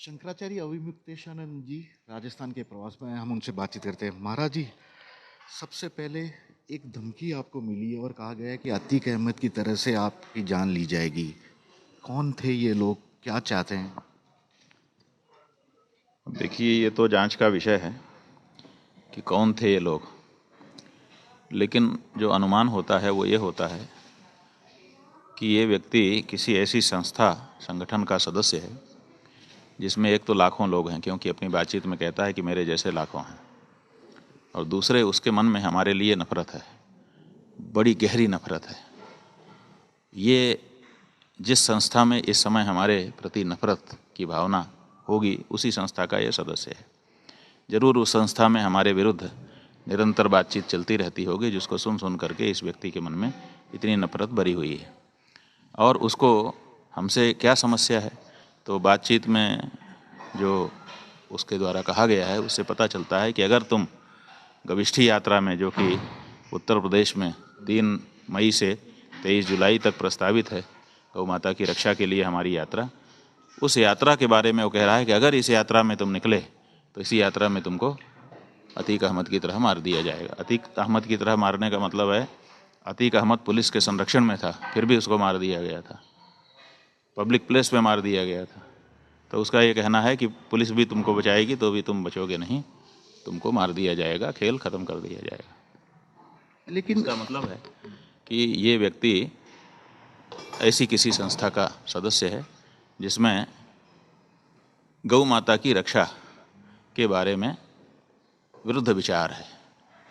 शंकराचार्य अविमुक्तेशानंद जी राजस्थान के प्रवास में हैं, हम उनसे बातचीत करते हैं। महाराज जी, सबसे पहले एक धमकी आपको मिली है और कहा गया है कि अतीक अहमद की तरह से आपकी जान ली जाएगी। कौन थे ये लोग, क्या चाहते हैं? देखिए, ये तो जांच का विषय है कि कौन थे ये लोग, लेकिन जो अनुमान होता है वो ये होता है कि ये व्यक्ति किसी ऐसी संस्था संगठन का सदस्य है जिसमें एक तो लाखों लोग हैं, क्योंकि अपनी बातचीत में कहता है कि मेरे जैसे लाखों हैं, और दूसरे उसके मन में हमारे लिए नफरत है, बड़ी गहरी नफरत है। ये जिस संस्था में इस समय हमारे प्रति नफरत की भावना होगी, उसी संस्था का ये सदस्य है। जरूर उस संस्था में हमारे विरुद्ध निरंतर बातचीत चलती रहती होगी, जिसको सुन सुन करके इस व्यक्ति के मन में इतनी नफरत भरी हुई है। और उसको हमसे क्या समस्या है, तो बातचीत में जो उसके द्वारा कहा गया है उससे पता चलता है कि अगर तुम गविष्ठी यात्रा में, जो कि उत्तर प्रदेश में 3 मई से 23 जुलाई तक प्रस्तावित है, गौ माता की रक्षा के लिए हमारी यात्रा, उस यात्रा के बारे में वो कह रहा है कि अगर इस यात्रा में तुम निकले तो इसी यात्रा में तुमको अतीक अहमद की तरह मार दिया जाएगा। अतीक अहमद की तरह मारने का मतलब है, अतीक अहमद पुलिस के संरक्षण में था, फिर भी उसको मार दिया गया था, पब्लिक प्लेस पे मार दिया गया था। तो उसका ये कहना है कि पुलिस भी तुमको बचाएगी तो भी तुम बचोगे नहीं, तुमको मार दिया जाएगा, खेल खत्म कर दिया जाएगा। लेकिन इसका मतलब है कि ये व्यक्ति ऐसी किसी संस्था का सदस्य है जिसमें गौ माता की रक्षा के बारे में विरुद्ध विचार है।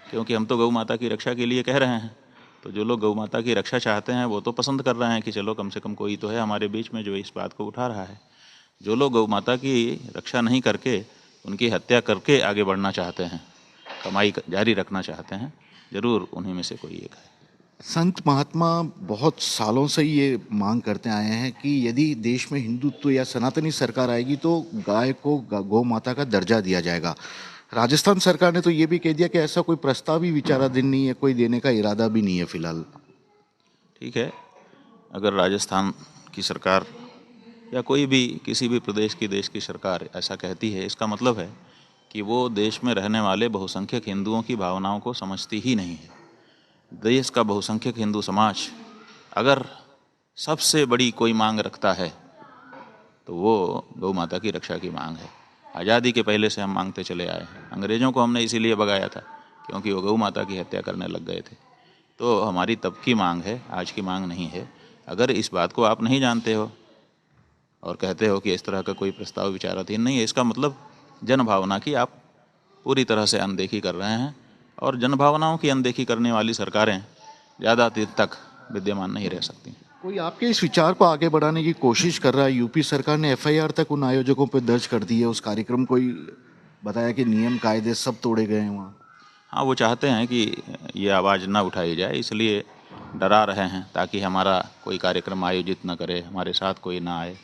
क्योंकि हम तो गौ माता की रक्षा के लिए कह रहे हैं, तो जो लोग गौ माता की रक्षा चाहते हैं वो तो पसंद कर रहे हैं कि चलो कम से कम कोई तो है हमारे बीच में जो इस बात को उठा रहा है। जो लोग गौ माता की रक्षा नहीं करके उनकी हत्या करके आगे बढ़ना चाहते हैं, कमाई जारी रखना चाहते हैं, जरूर उन्हीं में से कोई एक है। संत महात्मा बहुत सालों से ये मांग करते आए हैं कि यदि देश में हिंदुत्व या सनातनी सरकार आएगी तो गाय को गौ माता का दर्जा दिया जाएगा। राजस्थान सरकार ने तो ये भी कह दिया कि ऐसा कोई प्रस्ताव ही विचाराधीन नहीं है, कोई देने का इरादा भी नहीं है फिलहाल। ठीक है, अगर राजस्थान की सरकार या कोई भी किसी भी प्रदेश की देश की सरकार ऐसा कहती है, इसका मतलब है कि वो देश में रहने वाले बहुसंख्यक हिंदुओं की भावनाओं को समझती ही नहीं है। देश का बहुसंख्यक हिंदू समाज अगर सबसे बड़ी कोई मांग रखता है तो वो गौ माता की रक्षा की मांग है। आज़ादी के पहले से हम मांगते चले आए हैं। अंग्रेज़ों को हमने इसीलिए भगाया था क्योंकि वो गौ माता की हत्या करने लग गए थे। तो हमारी तब की मांग है, आज की मांग नहीं है। अगर इस बात को आप नहीं जानते हो और कहते हो कि इस तरह का कोई प्रस्ताव विचाराधीन नहीं है, इसका मतलब जनभावना की आप पूरी तरह से अनदेखी कर रहे हैं, और जनभावनाओं की अनदेखी करने वाली सरकारें ज़्यादा देर तक विद्यमान नहीं रह सकती। कोई आपके इस विचार को आगे बढ़ाने की कोशिश कर रहा है? यूपी सरकार ने एफआईआर तक उन आयोजकों पर दर्ज कर दी है। उस कार्यक्रम को ही बताया कि नियम कायदे सब तोड़े गए हैं वहाँ। हाँ, वो चाहते हैं कि ये आवाज़ ना उठाई जाए, इसलिए डरा रहे हैं ताकि हमारा कोई कार्यक्रम आयोजित न करे, हमारे साथ कोई ना आए।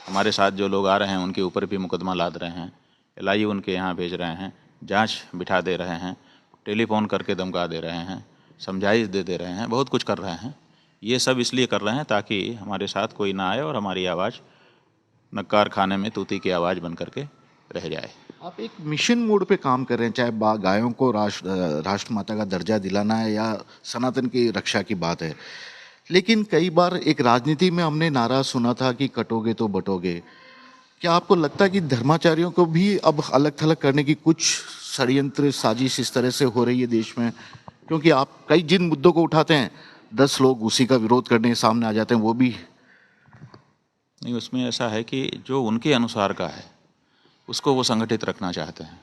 हमारे साथ जो लोग आ रहे हैं उनके ऊपर भी मुकदमा लाद रहे हैं, एलआईयू उनके यहाँ भेज रहे हैं, जांच बिठा दे रहे हैं, टेलीफोन करके धमका दे रहे हैं, समझाइश दे रहे हैं, बहुत कुछ कर रहे हैं। ये सब इसलिए कर रहे हैं ताकि हमारे साथ कोई ना आए और हमारी आवाज़ नक्कार खाने में तूती की आवाज़ बन करके रह जाए। आप एक मिशन मोड पे काम कर रहे हैं, चाहे गायों को राष्ट्र माता का दर्जा दिलाना है या सनातन की रक्षा की बात है। लेकिन कई बार एक राजनीति में हमने नारा सुना था कि कटोगे तो बटोगे। क्या आपको लगता है कि धर्माचार्यों को भी अब अलग थलग करने की कुछ षड्यंत्र साजिश इस तरह से हो रही है देश में? क्योंकि आप कई जिन मुद्दों को उठाते हैं 10 लोग उसी का विरोध करने सामने आ जाते हैं, वो भी। नहीं, उसमें ऐसा है कि जो उनके अनुसार का है उसको वो संगठित रखना चाहते हैं।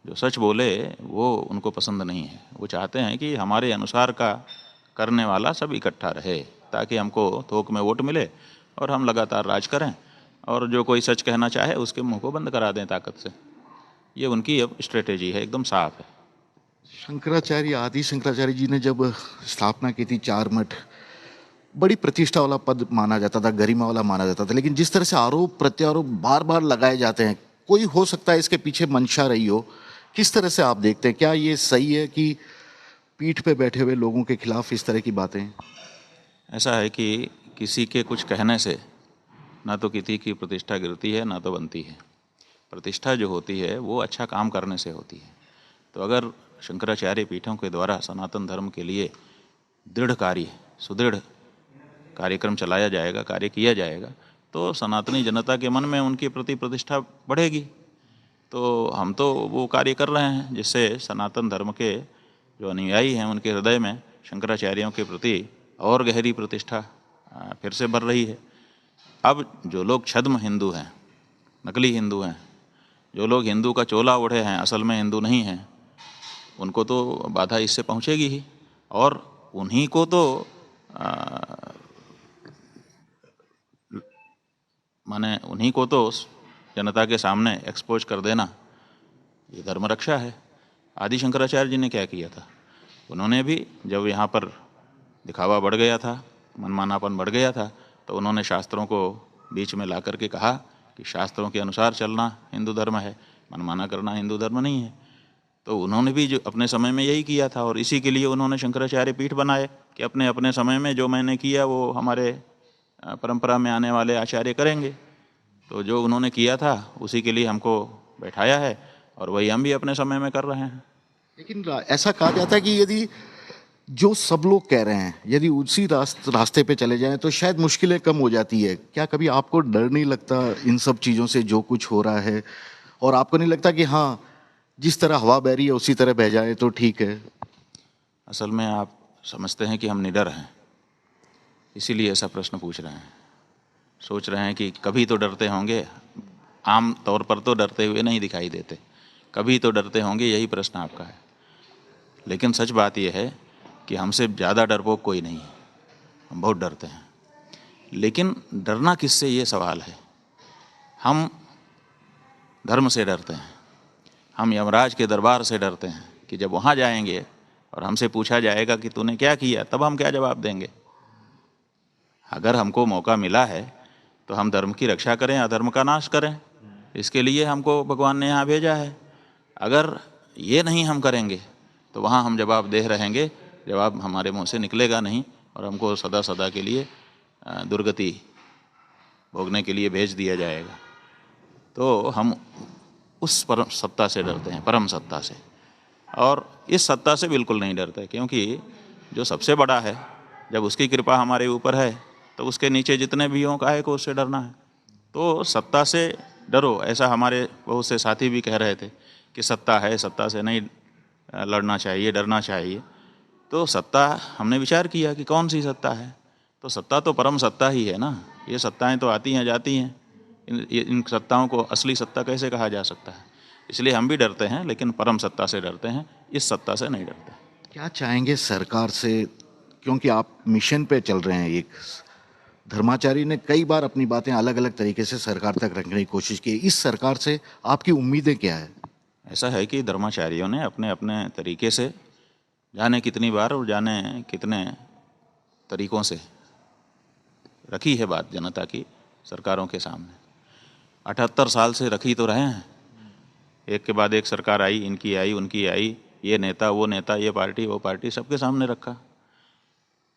जो सच बोले वो उनको पसंद नहीं है। वो चाहते हैं कि हमारे अनुसार का करने वाला सब इकट्ठा रहे ताकि हमको थोक में वोट मिले और हम लगातार राज करें, और जो कोई सच कहना चाहे उसके मुंह को बंद करा दें ताकत से। ये उनकी अब स्ट्रेटेजी है, एकदम साफ है। शंकराचार्य, आदि शंकराचार्य जी ने जब स्थापना की थी 4 मठ, बड़ी प्रतिष्ठा वाला पद माना जाता था, गरिमा वाला माना जाता था। लेकिन जिस तरह से आरोप प्रत्यारोप बार बार लगाए जाते हैं, कोई हो सकता है इसके पीछे मंशा रही हो। किस तरह से आप देखते हैं, क्या ये सही है कि पीठ पे बैठे हुए लोगों के खिलाफ इस तरह की बातें? ऐसा है कि किसी के कुछ कहने से ना तो किसी की प्रतिष्ठा गिरती है ना तो बनती है। प्रतिष्ठा जो होती है वो अच्छा काम करने से होती है। तो अगर शंकराचार्य पीठों के द्वारा सनातन धर्म के लिए दृढ़ कार्य, सुदृढ़ कार्यक्रम चलाया जाएगा, कार्य किया जाएगा, तो सनातनी जनता के मन में उनके प्रति प्रतिष्ठा बढ़ेगी। तो हम तो वो कार्य कर रहे हैं जिससे सनातन धर्म के जो अनुयायी हैं उनके हृदय में शंकराचार्यों के प्रति और गहरी प्रतिष्ठा फिर से बढ़ रही है। अब जो लोग छद्म हिंदू हैं, नकली हिंदू हैं, जो लोग हिंदू का चोला ओढ़े हैं, असल में हिंदू नहीं हैं, उनको तो बाधा इससे पहुंचेगी ही, और उन्हीं को तो माने उन्हीं को तो जनता के सामने एक्सपोज कर देना ये धर्म रक्षा है। आदि शंकराचार्य जी ने क्या किया था, उन्होंने भी जब यहाँ पर दिखावा बढ़ गया था, मनमानापन बढ़ गया था, तो उन्होंने शास्त्रों को बीच में ला करके कहा कि शास्त्रों के अनुसार चलना हिंदू धर्म है, मनमाना करना हिंदू धर्म नहीं है। तो उन्होंने भी जो अपने समय में यही किया था, और इसी के लिए उन्होंने शंकराचार्य पीठ बनाए कि अपने अपने समय में जो मैंने किया वो हमारे परंपरा में आने वाले आचार्य करेंगे। तो जो उन्होंने किया था उसी के लिए हमको बैठाया है, और वही हम भी अपने समय में कर रहे हैं। लेकिन ऐसा कहा जाता है कि यदि जो सब लोग कह रहे हैं यदि उसी रास्ते पे चले जाएं तो शायद मुश्किलें कम हो जाती है। क्या कभी आपको डर नहीं लगता इन सब चीज़ों से जो कुछ हो रहा है, और आपको नहीं लगता कि हाँ जिस तरह हवा बह रही है उसी तरह बह जाए तो ठीक है? असल में आप समझते हैं कि हम निडर हैं, इसीलिए ऐसा प्रश्न पूछ रहे हैं। सोच रहे हैं कि कभी तो डरते होंगे, आम तौर पर तो डरते हुए नहीं दिखाई देते, कभी तो डरते होंगे, यही प्रश्न आपका है। लेकिन सच बात यह है कि हमसे ज़्यादा डरपोक कोई नहीं है, हम बहुत डरते हैं। लेकिन डरना किससे, ये सवाल है। हम धर्म से डरते हैं, हम यमराज के दरबार से डरते हैं कि जब वहाँ जाएंगे और हमसे पूछा जाएगा कि तूने क्या किया, तब हम क्या जवाब देंगे। अगर हमको मौका मिला है तो हम धर्म की रक्षा करें, अधर्म का नाश करें, इसके लिए हमको भगवान ने यहाँ भेजा है। अगर ये नहीं हम करेंगे तो वहाँ हम जवाब दे रहेंगे, जवाब हमारे मुंह से निकलेगा नहीं, और हमको सदा सदा के लिए दुर्गति भोगने के लिए भेज दिया जाएगा। तो हम उस परम सत्ता से डरते हैं, परम सत्ता से, और इस सत्ता से बिल्कुल नहीं डरते, क्योंकि जो सबसे बड़ा है, जब उसकी कृपा हमारे ऊपर है तो उसके नीचे जितने भी हों काहे को उससे डरना है। तो सत्ता से डरो, ऐसा हमारे बहुत से साथी भी कह रहे थे कि सत्ता है, सत्ता से नहीं लड़ना चाहिए, डरना चाहिए। तो सत्ता, हमने विचार किया कि कौन सी सत्ता है, तो सत्ता तो परम सत्ता ही है ना। ये सत्ताएं तो आती हैं जाती हैं, इन सत्ताओं को असली सत्ता कैसे कहा जा सकता है। इसलिए हम भी डरते हैं, लेकिन परम सत्ता से डरते हैं, इस सत्ता से नहीं डरते। क्या चाहेंगे सरकार से, क्योंकि आप मिशन पे चल रहे हैं, एक धर्माचार्य ने कई बार अपनी बातें अलग अलग तरीके से सरकार तक रखने की कोशिश की, इस सरकार से आपकी उम्मीदें क्या है? ऐसा है कि धर्माचार्यों ने अपने अपने तरीके से, जाने कितनी बार और जाने कितने तरीकों से रखी है बात जनता की सरकारों के सामने। 78 साल से रखी तो रहे हैं, एक के बाद एक सरकार आई, इनकी आई, उनकी आई, ये नेता, वो नेता, ये पार्टी, वो पार्टी, सबके सामने रखा।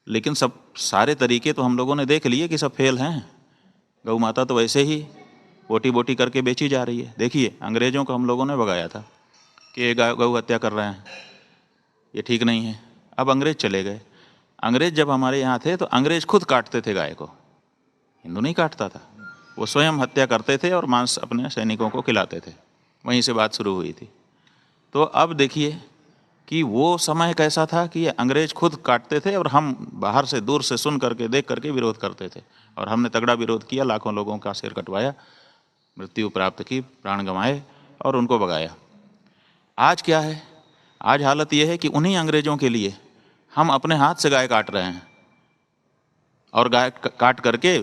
लेकिन सब सारे तरीके तो हम लोगों ने देख लिए कि सब फेल हैं। गौ माता तो वैसे ही बोटी बोटी करके बेची जा रही है। देखिए, अंग्रेज़ों को हम लोगों ने भगाया था कि ये गौ हत्या कर रहे हैं, ये ठीक नहीं है। अब अंग्रेज़ चले गए। अंग्रेज़ जब हमारे यहाँ थे तो अंग्रेज़ खुद काटते थे गाय को, हिंदू नहीं काटता था। वो स्वयं हत्या करते थे और मांस अपने सैनिकों को खिलाते थे। वहीं से बात शुरू हुई थी। तो अब देखिए कि वो समय कैसा था कि अंग्रेज खुद काटते थे और हम बाहर से, दूर से सुन करके, देख करके विरोध करते थे। और हमने तगड़ा विरोध किया, लाखों लोगों का सिर कटवाया, मृत्यु प्राप्त की, प्राण गंवाए और उनको भगाया। आज क्या है? आज हालत ये है कि उन्हीं अंग्रेजों के लिए हम अपने हाथ से गाय काट रहे हैं, और गाय काट करके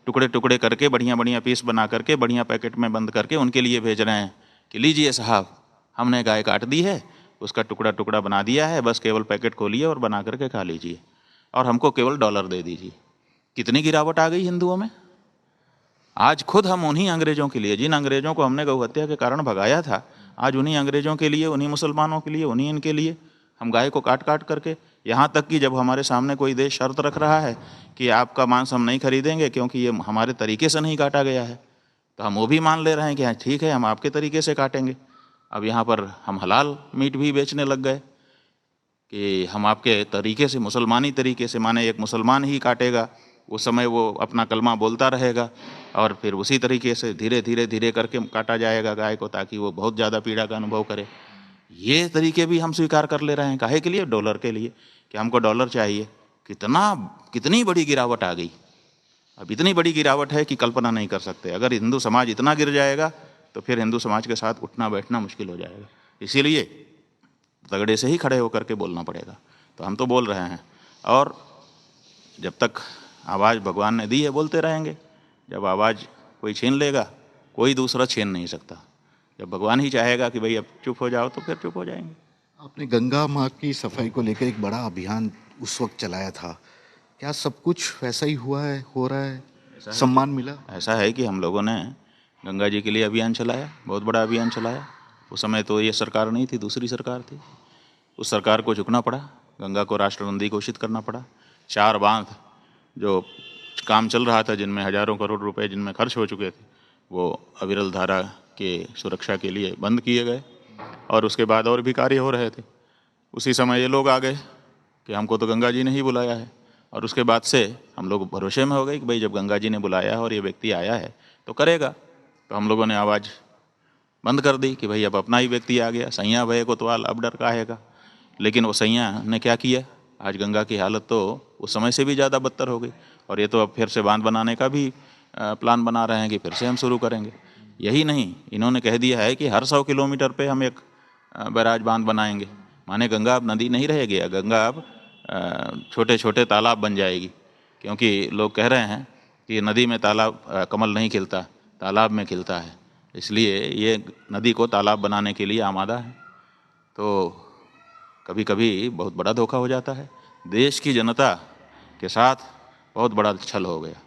टुकड़े टुकड़े करके बढ़िया बढ़िया पीस बना करके बढ़िया पैकेट में बंद करके उनके लिए भेज रहे हैं कि लीजिए साहब, हमने गाय काट दी है, उसका टुकड़ा टुकड़ा बना दिया है, बस केवल पैकेट खोलिए और बना करके खा लीजिए, और हमको केवल $1 दे दीजिए। कितनी गिरावट आ गई हिंदुओं में। आज खुद हम उन्हीं अंग्रेजों के लिए, जिन अंग्रेजों को हमने गौ हत्या के कारण भगाया था, आज उन्हीं अंग्रेजों के लिए, उन्हीं मुसलमानों के लिए, उन्हीं इनके लिए हम गाय को काट काट करके, यहाँ तक कि जब हमारे सामने कोई देश शर्त रख रहा है कि आपका मांस हम नहीं खरीदेंगे क्योंकि ये हमारे तरीके से नहीं काटा गया है, तो हम वो भी मान ले रहे हैं कि हाँ ठीक है, हम आपके तरीके से काटेंगे। अब यहाँ पर हम हलाल मीट भी बेचने लग गए कि हम आपके तरीके से, मुसलमानी तरीके से, माने एक मुसलमान ही काटेगा, उस समय वो अपना कलमा बोलता रहेगा और फिर उसी तरीके से धीरे धीरे धीरे करके काटा जाएगा गाय को, ताकि वो बहुत ज़्यादा पीड़ा का अनुभव करे। ये तरीके भी हम स्वीकार कर ले रहे हैं। काहे के लिए? डॉलर के लिए, कि हमको डॉलर चाहिए। कितनी बड़ी गिरावट आ गई। अब इतनी बड़ी गिरावट है कि कल्पना नहीं कर सकते। अगर हिंदू समाज इतना गिर जाएगा तो फिर हिंदू समाज के साथ उठना बैठना मुश्किल हो जाएगा। इसीलिए तगड़े से ही खड़े होकर के बोलना पड़ेगा। तो हम तो बोल रहे हैं, और जब तक आवाज़ भगवान ने दी है बोलते रहेंगे। जब आवाज़ कोई छीन लेगा, कोई दूसरा छीन नहीं सकता। जब भगवान ही चाहेगा कि भाई अब चुप हो जाओ, तो फिर चुप हो जाएंगे। आपने गंगा माँ की सफाई को लेकर एक बड़ा अभियान उस वक्त चलाया था, क्या सब कुछ वैसा ही हुआ है, हो रहा है, सम्मान मिला? ऐसा है कि हम लोगों ने गंगा जी के लिए अभियान चलाया, बहुत बड़ा अभियान चलाया। उस समय तो ये सरकार नहीं थी, दूसरी सरकार थी। उस सरकार को झुकना पड़ा, गंगा को राष्ट्र नदी घोषित करना पड़ा। 4 बांध जो काम चल रहा था, जिनमें हजारों करोड़ रुपए जिनमें खर्च हो चुके थे, वो अविरल धारा के सुरक्षा के लिए बंद किए गए। और उसके बाद और भी कार्य हो रहे थे। उसी समय ये लोग आ गए कि हमको तो गंगा जी ने ही बुलाया है। और उसके बाद से हम लोग भरोसे में हो गए कि भाई जब गंगा जी ने बुलाया है और ये व्यक्ति आया है तो करेगा। तो हम लोगों ने आवाज़ बंद कर दी कि भाई अब अपना ही व्यक्ति आ गया, सैया भय कोतवाल, अब डर काहेगा। लेकिन वो सैया ने क्या किया, आज गंगा की हालत तो उस समय से भी ज़्यादा बदतर हो गई। और ये तो अब फिर से बांध बनाने का भी प्लान बना रहे हैं कि फिर से हम शुरू करेंगे। यही नहीं, इन्होंने कह दिया है कि हर 100 किलोमीटर पे हम एक बैराज बांध बनाएंगे। माने गंगा अब नदी नहीं रहेगी, गंगा अब छोटे छोटे तालाब बन जाएगी। क्योंकि लोग कह रहे हैं कि नदी में तालाब कमल नहीं खिलता, तालाब में खिलता है। इसलिए ये नदी को तालाब बनाने के लिए आमादा है। तो कभी कभी बहुत बड़ा धोखा हो जाता है। देश की जनता के साथ बहुत बड़ा छल हो गया।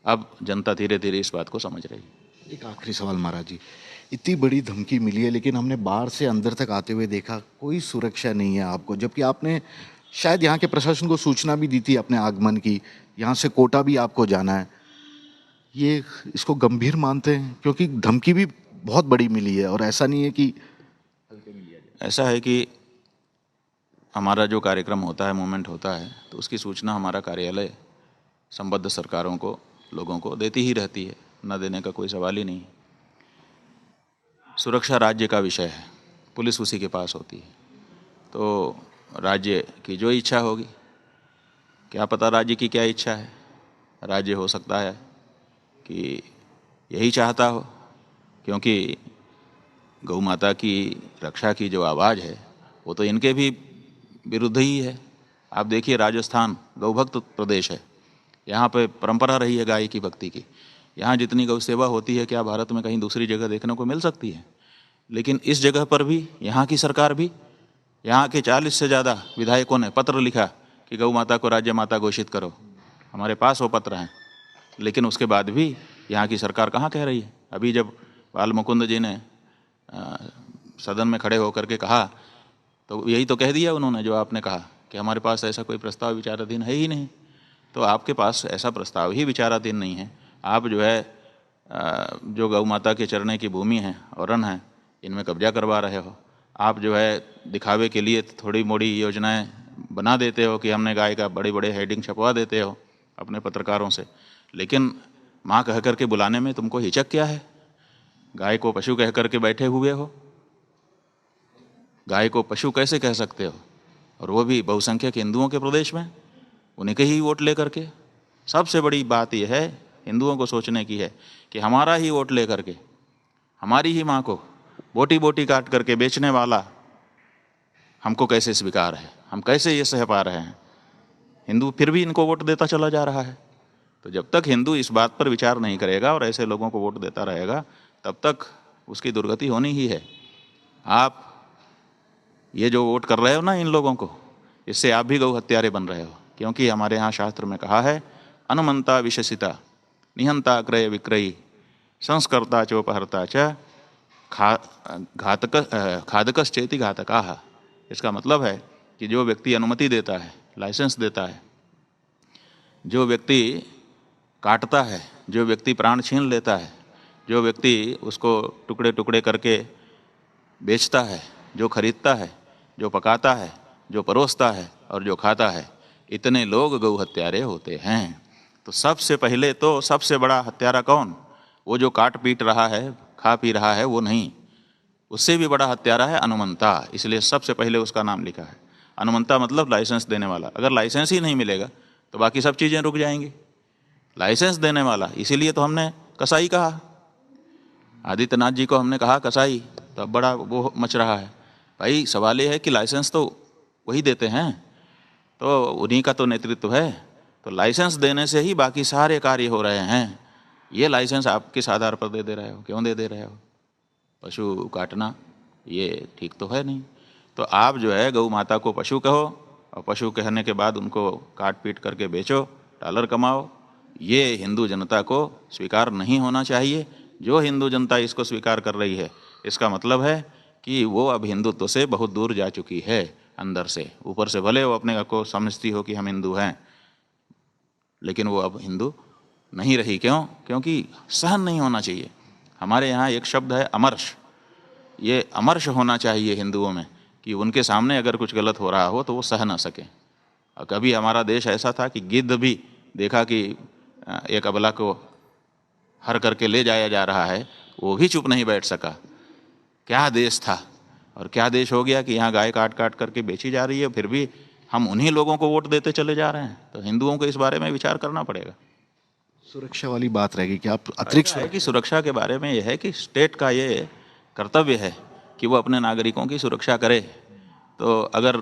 अब जनता धीरे धीरे इस बात को समझ रही है। एक आखिरी सवाल महाराज जी, इतनी बड़ी धमकी मिली है, लेकिन हमने बाहर से अंदर तक आते हुए देखा कोई सुरक्षा नहीं है आपको, जबकि आपने शायद यहाँ के प्रशासन को सूचना भी दी थी अपने आगमन की, यहाँ से कोटा भी आपको जाना है। ये इसको गंभीर मानते हैं? क्योंकि धमकी भी बहुत बड़ी मिली है, और ऐसा नहीं है कि ऐसा है कि हमारा जो कार्यक्रम होता है, मूवमेंट होता है, तो उसकी सूचना हमारा कार्यालय संबद्ध सरकारों को, लोगों को देती ही रहती है। न देने का कोई सवाल ही नहीं। सुरक्षा राज्य का विषय है, पुलिस उसी के पास होती है। तो राज्य की जो इच्छा होगी, क्या पता राज्य की क्या इच्छा है। राज्य हो सकता है कि यही चाहता हो, क्योंकि गौ माता की रक्षा की जो आवाज़ है वो तो इनके भी विरुद्ध ही है। आप देखिए, राजस्थान गौभक्त प्रदेश है, यहाँ पे परंपरा रही है गाय की भक्ति की। यहाँ जितनी गौ सेवा होती है, क्या भारत में कहीं दूसरी जगह देखने को मिल सकती है? लेकिन इस जगह पर भी यहाँ की सरकार भी, यहाँ के 40 से ज़्यादा विधायकों ने पत्र लिखा कि गौ माता को राज्य माता घोषित करो। हमारे पास वो पत्र हैं। लेकिन उसके बाद भी यहाँ की सरकार कहाँ कह रही है। अभी जब बाल मुकुंद जी ने सदन में खड़े होकर के कहा, तो यही तो कह दिया उन्होंने जो आपने कहा कि हमारे पास ऐसा कोई प्रस्ताव विचाराधीन है ही नहीं। तो आपके पास ऐसा प्रस्ताव ही विचाराधीन नहीं है। आप जो है जो गौ माता के चरने की भूमि है और अन्न है, इनमें कब्जा करवा रहे हो। आप जो है दिखावे के लिए थोड़ी मोड़ी योजनाएं बना देते हो कि हमने गाय का बड़े बड़े हेडिंग छपवा देते हो अपने पत्रकारों से। लेकिन माँ कह करके बुलाने में तुमको हिचक क्या है? गाय को पशु कह करके बैठे हुए हो। गाय को पशु कैसे कह सकते हो? और वो भी बहुसंख्यक हिंदुओं के प्रदेश में, उन्हीं के ही वोट लेकर के। सबसे बड़ी बात यह है हिंदुओं को सोचने की है कि हमारा ही वोट लेकर के, हमारी ही माँ को बोटी बोटी काट करके बेचने वाला हमको कैसे स्वीकार है, हम कैसे ये सह पा रहे हैं। हिंदू फिर भी इनको वोट देता चला जा रहा है। तो जब तक हिंदू इस बात पर विचार नहीं करेगा और ऐसे लोगों को वोट देता रहेगा, तब तक उसकी दुर्गति होनी ही है। आप ये जो वोट कर रहे हो ना इन लोगों को, इससे आप भी गौ हत्यारे बन रहे हो। क्योंकि हमारे यहाँ शास्त्र में कहा है, अनुमंता विशेषिता निहंता क्रय विक्रयी संस्कर्ता चोपहर्ता च खादकश्चेति घातकाः। इसका मतलब है कि जो व्यक्ति अनुमति देता है, लाइसेंस देता है, जो व्यक्ति काटता है, जो व्यक्ति प्राण छीन लेता है, जो व्यक्ति उसको टुकड़े टुकड़े करके बेचता है, जो खरीदता है, जो पकाता है, जो परोसता है और जो खाता है, इतने लोग गौ हत्यारे होते हैं। तो सबसे पहले तो सबसे बड़ा हत्यारा कौन? वो जो काट पीट रहा है, खा पी रहा है, वो नहीं। उससे भी बड़ा हत्यारा है अनुमंता, इसलिए सबसे पहले उसका नाम लिखा है। अनुमंता मतलब लाइसेंस देने वाला। अगर लाइसेंस ही नहीं मिलेगा तो बाकी सब चीज़ें रुक जाएंगी। लाइसेंस देने वाला, इसीलिए तो हमने कसाई कहा। आदित्यनाथ जी को हमने कहा कसाई, तो अब बड़ा वो मच रहा है। भाई सवाल ये है कि लाइसेंस तो वही देते हैं, तो उन्हीं का तो नेतृत्व है। तो लाइसेंस देने से ही बाकी सारे कार्य हो रहे हैं। ये लाइसेंस आप किस आधार पर दे रहे हो? क्यों दे रहे हो? पशु काटना ये ठीक तो है नहीं। तो आप जो है गौ माता को पशु कहो और पशु कहने के बाद उनको काट पीट करके बेचो, डॉलर कमाओ। ये हिंदू जनता को स्वीकार नहीं होना चाहिए। जो हिंदू जनता इसको स्वीकार कर रही है, इसका मतलब है कि वो अब हिंदुत्व से बहुत दूर जा चुकी है। अंदर से, ऊपर से भले वो अपने को समझती हो कि हम हिंदू हैं, लेकिन वो अब हिंदू नहीं रही। क्यों? क्योंकि सहन नहीं होना चाहिए। हमारे यहाँ एक शब्द है अमर्ष। ये अमर्ष होना चाहिए हिंदुओं में कि उनके सामने अगर कुछ गलत हो रहा हो तो वो सह ना सकें। और कभी हमारा देश ऐसा था कि गिद्ध भी देखा कि एक अबला को हर करके ले जाया जा रहा है, वो भी चुप नहीं बैठ सका। क्या देश था और क्या देश हो गया कि यहाँ गाय काट काट करके बेची जा रही है, फिर भी हम उन्हीं लोगों को वोट देते चले जा रहे हैं। तो हिंदुओं को इस बारे में विचार करना पड़ेगा। सुरक्षा वाली बात रहेगी कि आप अतिरिक्त ऐसा है कि सुरक्षा के बारे में यह है कि स्टेट का ये कर्तव्य है कि वो अपने नागरिकों की सुरक्षा करे। तो अगर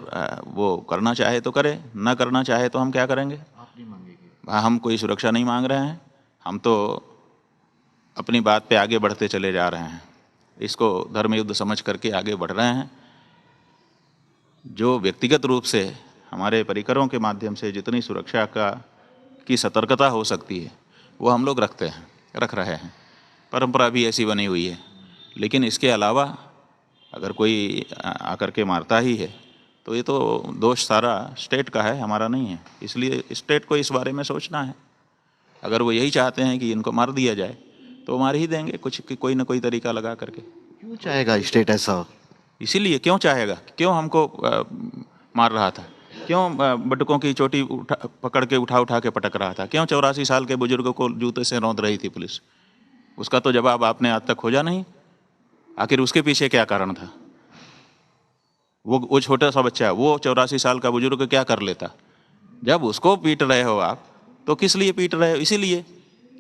वो करना चाहे तो करे, ना करना चाहे तो हम क्या करेंगे? आप नहीं मांगेंगे? हम कोई सुरक्षा नहीं मांग रहे हैं। हम तो अपनी बात पे आगे बढ़ते चले जा रहे हैं। इसको धर्म युद्ध समझ करके आगे बढ़ रहे हैं। जो व्यक्तिगत रूप से हमारे परिकरों के माध्यम से जितनी सुरक्षा की सतर्कता हो सकती है, वो हम लोग रख रहे हैं। परंपरा भी ऐसी बनी हुई है। लेकिन इसके अलावा अगर कोई आकर के मारता ही है तो ये तो दोष सारा स्टेट का है, हमारा नहीं है। इसलिए स्टेट को इस बारे में सोचना है। अगर वो यही चाहते हैं कि इनको मार दिया जाए तो मार ही देंगे, कोई ना कोई तरीका लगा करके। क्यों चाहेगा स्टेट ऐसा? इसीलिए क्यों चाहेगा? क्यों हमको मार रहा था? क्यों बटुकों की चोटी पकड़ के उठा के पटक रहा था? क्यों 84 साल के बुजुर्ग को जूते से रौंद रही थी पुलिस? उसका तो जवाब आपने आज तक खोजा नहीं। आखिर उसके पीछे क्या कारण था? वो छोटा सा बच्चा, वो 84 साल का बुजुर्ग क्या कर लेता? जब उसको पीट रहे हो आप, तो किस लिए पीट रहे हो? इसीलिए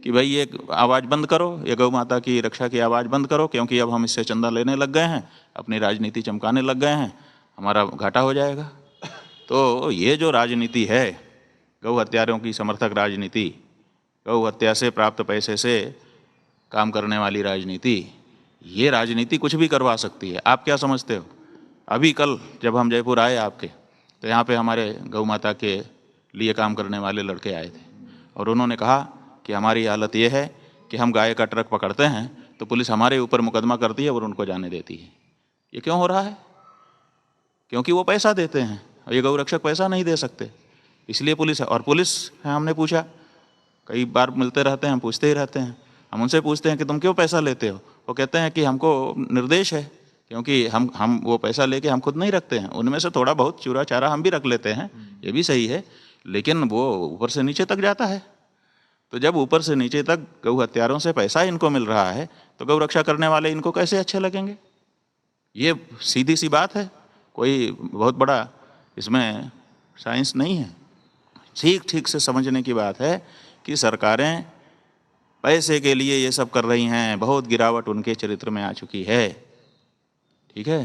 कि भाई ये आवाज़ बंद करो, ये गौ माता की रक्षा की आवाज़ बंद करो, क्योंकि अब हम इससे चंदा लेने लग गए हैं, अपनी राजनीति चमकाने लग गए हैं, हमारा घाटा हो जाएगा। तो ये जो राजनीति है, गौ हत्यारों की समर्थक राजनीति, गौ हत्या से प्राप्त पैसे से काम करने वाली राजनीति, ये राजनीति कुछ भी करवा सकती है। आप क्या समझते हो? अभी कल जब हम जयपुर आए आपके, तो यहाँ पे हमारे गौ माता के लिए काम करने वाले लड़के आए थे और उन्होंने कहा कि हमारी हालत ये है कि हम गाय का ट्रक पकड़ते हैं तो पुलिस हमारे ऊपर मुकदमा करती है और उनको जाने देती है। ये क्यों हो रहा है? क्योंकि वो पैसा देते हैं और ये गौरक्षक पैसा नहीं दे सकते, इसलिए पुलिस है। और पुलिस है, हमने पूछा, कई बार मिलते रहते हैं, हम पूछते ही रहते हैं, हम उनसे पूछते हैं कि तुम क्यों पैसा लेते हो? वो कहते हैं कि हमको निर्देश है, क्योंकि हम वो पैसा लेके हम खुद नहीं रखते हैं, उनमें से थोड़ा बहुत चूरा चारा हम भी रख लेते हैं, ये भी सही है, लेकिन वो ऊपर से नीचे तक जाता है। तो जब ऊपर से नीचे तक गौ हत्यारों से पैसा इनको मिल रहा है तो गौ रक्षा करने वाले इनको कैसे अच्छे लगेंगे? ये सीधी सी बात है, कोई बहुत बड़ा इसमें साइंस नहीं है। ठीक ठीक से समझने की बात है कि सरकारें पैसे के लिए ये सब कर रही हैं, बहुत गिरावट उनके चरित्र में आ चुकी है। ठीक है।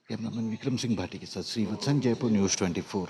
कैमरामैन विक्रम सिंह भाटी के साथ श्रीवत्सन, जयपुर न्यूज़ 24।